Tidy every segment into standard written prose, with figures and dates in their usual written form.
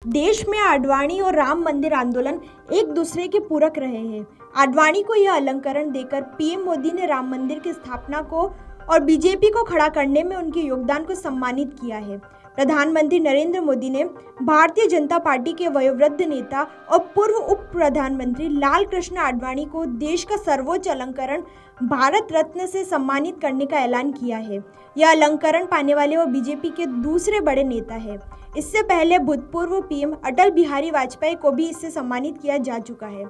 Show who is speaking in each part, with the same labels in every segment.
Speaker 1: देश में आडवाणी और राम मंदिर आंदोलन एक दूसरे के पूरक रहे हैं। आडवाणी को यह अलंकरण देकर पीएम मोदी ने राम मंदिर की स्थापना को और बीजेपी को खड़ा करने में उनके योगदान को सम्मानित किया है। प्रधानमंत्री नरेंद्र मोदी ने भारतीय जनता पार्टी के वयोवृद्ध नेता और पूर्व उप प्रधानमंत्री लाल कृष्ण आडवाणी को देश का सर्वोच्च अलंकरण भारत रत्न से सम्मानित करने का ऐलान किया है। यह अलंकरण पाने वाले वो बीजेपी के दूसरे बड़े नेता है। इससे पहले भूतपूर्व पीएम अटल बिहारी वाजपेयी को भी इससे सम्मानित किया जा चुका है।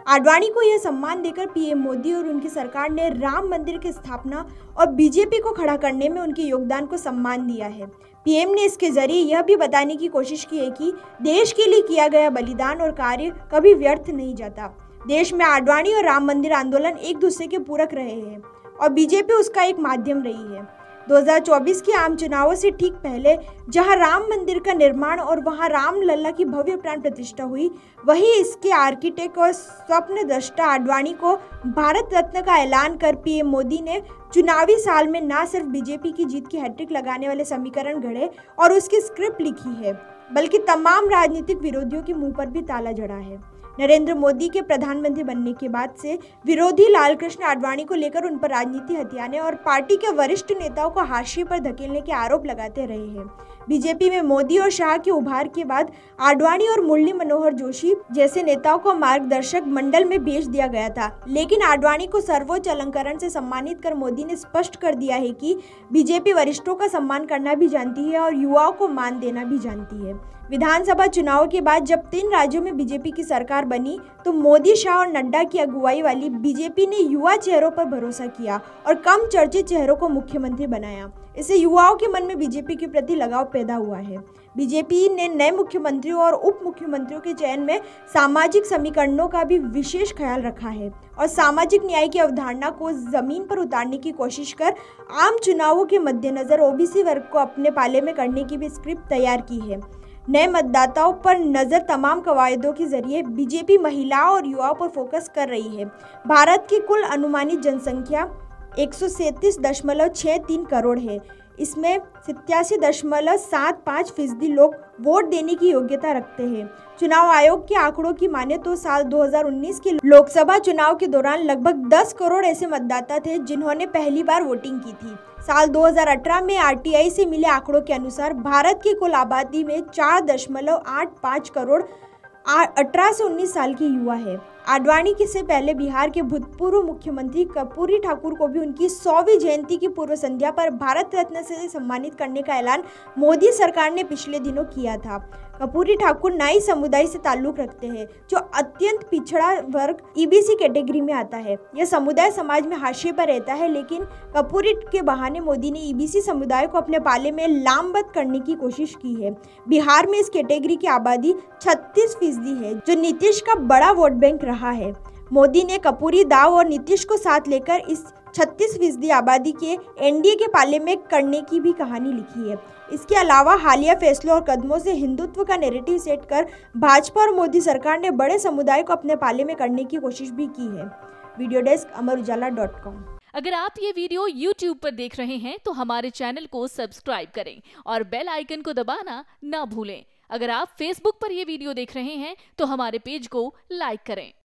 Speaker 1: आडवाणी को यह सम्मान देकर पीएम मोदी और उनकी सरकार ने राम मंदिर की स्थापना और बीजेपी को खड़ा करने में उनके योगदान को सम्मान दिया है। पीएम ने इसके जरिए यह भी बताने की कोशिश की है कि देश के लिए किया गया बलिदान और कार्य कभी व्यर्थ नहीं जाता। देश में आडवाणी और राम मंदिर आंदोलन एक दूसरे के पूरक रहे हैं और बीजेपी उसका एक माध्यम रही है। 2024 के आम चुनावों से ठीक पहले जहां राम मंदिर का निर्माण और वहां राम लल्ला की भव्य प्राण प्रतिष्ठा हुई, वहीं इसके आर्किटेक्ट और स्वप्न दृष्टा आडवाणी को भारत रत्न का ऐलान कर पीएम मोदी ने चुनावी साल में न सिर्फ बीजेपी की जीत की हैट्रिक लगाने वाले समीकरण गढ़े और उसकी स्क्रिप्ट लिखी है, बल्कि तमाम राजनीतिक विरोधियों के मुंह पर भी ताला जड़ा है। नरेंद्र मोदी के प्रधानमंत्री बनने के बाद से विरोधी लाल कृष्ण आडवाणी को लेकर उन पर राजनीति हथियाने और पार्टी के वरिष्ठ नेताओं को हाशिए पर धकेलने के आरोप लगाते रहे हैं। बीजेपी में मोदी और शाह के उभार के बाद आडवाणी और मुरली मनोहर जोशी जैसे नेताओं को मार्गदर्शक मंडल में भेज दिया गया था, लेकिन आडवाणी को सर्वोच्च अलंकरण से सम्मानित कर मोदी ने स्पष्ट कर दिया है कि बीजेपी वरिष्ठों का सम्मान करना भी जानती है और युवाओं को मान देना भी जानती है। विधानसभा चुनाव के बाद जब 3 राज्यों में बीजेपी की सरकार बनी तो मोदी, शाह और नड्डा की अगुवाई वाली बीजेपी ने युवा चेहरों पर भरोसा किया और कम चर्चित चेहरों को मुख्यमंत्री बनाया। इससे युवाओं के मन में बीजेपी के प्रति लगाव पैदा हुआ है। बीजेपी ने नए मुख्यमंत्रियों और उप मुख्यमंत्रियों के चयन में सामाजिक समीकरणों का भी विशेष ख्याल रखा है और सामाजिक न्याय की अवधारणा को जमीन पर उतारने की कोशिश कर आम चुनावों के मद्देनजर ओबीसी वर्ग को अपने पाले में करने की भी स्क्रिप्ट तैयार की है। नए मतदाताओं पर नजर तमाम कवायदों के जरिए बीजेपी महिलाओं और युवाओं पर फोकस कर रही है। भारत की कुल अनुमानित जनसंख्या 137.63 करोड़ है। इसमें 87.75% लोग वोट देने की योग्यता रखते हैं। चुनाव आयोग के आंकड़ों की माने तो साल 2019 के लोकसभा चुनाव के दौरान लगभग 10 करोड़ ऐसे मतदाता थे जिन्होंने पहली बार वोटिंग की थी। साल 2018 में आरटीआई से मिले आंकड़ों के अनुसार भारत की कुल आबादी में 4.85 करोड़ 18 से 19 साल के युवा है। आडवाणी के से पहले बिहार के भूतपूर्व मुख्यमंत्री कर्पूरी ठाकुर को भी उनकी 100वीं जयंती की पूर्व संध्या पर भारत रत्न से सम्मानित करने का ऐलान मोदी सरकार ने पिछले दिनों किया था। कर्पूरी ठाकुर नाई समुदाय से ताल्लुक रखते हैं, जो अत्यंत पिछड़ा वर्ग ईबीसी कैटेगरी में आता है। यह समुदाय समाज में हाशिए पर रहता है, लेकिन कर्पूरी के बहाने मोदी ने ईबीसी समुदाय को अपने पाले में लामबंद करने की कोशिश की है। बिहार में इस कैटेगरी की आबादी 36% है, जो नीतीश का बड़ा वोट बैंक रहा है। मोदी ने कर्पूरी दाव और नीतीश को साथ लेकर इस 36% आबादी के एनडीए के पाले में करने की भी कहानी लिखी है। इसके अलावा हालिया फैसलों और कदमों से हिंदुत्व का नैरेटिव सेट कर भाजपा और मोदी सरकार ने बड़े समुदाय को अपने पाले में करने की कोशिश भी की है। वीडियो डेस्क अमरउजाला.com।
Speaker 2: अगर आप ये वीडियो YouTube पर देख रहे हैं तो हमारे चैनल को सब्सक्राइब करें और बेल आइकन को दबाना ना भूलें। अगर आप Facebook पर ये वीडियो देख रहे हैं तो हमारे पेज को लाइक करें।